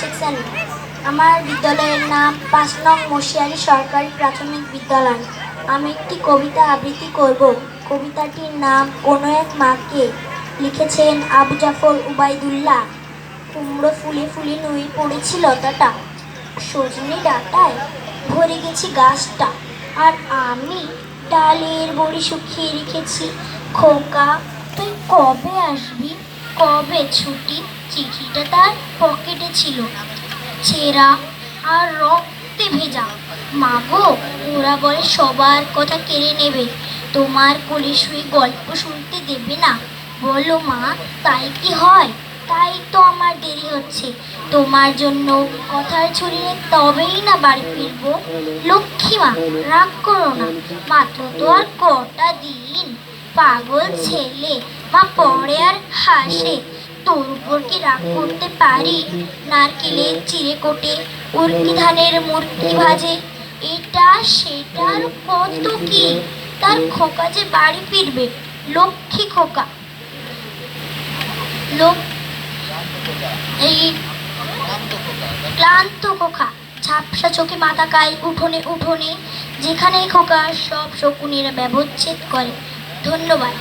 Section. আমার বিদ্যালয়ের নাম ৫ নং মশিয়ারি সরকারি প্রাথমিক বিদ্যালয়। আমি একটি কবিতা আবৃত্তি করব। কবিতাটির নাম কোনো এক মাকে। লিখেছেন আবু জাফর উবাইদুল্লাহ। কুমড়ো ফুলে ফুলে নুয়ে পড়েছি লতাটা, সজনে ডাঁটায় ভরে গেছে গাছটা, আর আমি ডালের বড়ি শুকিয়ে রেখেছি। খোকা, তুই কবে আসবি, কবে ছুটি? চিঠিটা তার পকেটে ছিল, ছেঁড়া আর রক্তে ভেজা। মাগো, ওরা বলে সবার কথা কেড়ে নেবে, তোমার কোলে শুয়ে গল্প শুনতে দেবে না। বলো মা, তাই কি হয়? তাই তো আমার দেরি হচ্ছে। তোমার জন্য কথার ছড়িয়ে তবেই না বাড়ি ফিরবো। লক্ষ্মী মা, রাগ করো না, মাত্র তো আর কটা দিন। পাগল ছেলে, মা পড়ে আর হাসে। তোর উপর কি রাগ করতে পারি? নারকেলের চিড়ে কোটে, উর্কি ধানের মুরকি ভাজে, এটা সেটার কত কি। তার খোকা যে বাড়ি ফিরবে, লক্ষ্মী খোকা। লোক এই ক্লান্ত খোকা, ঝাপসা চোখে মাথা কায় উঠোনে উঠোনে, যেখানেই খোকা সব শকুনিরা ব্যবচ্ছেদ করে। ধন্যবাদ।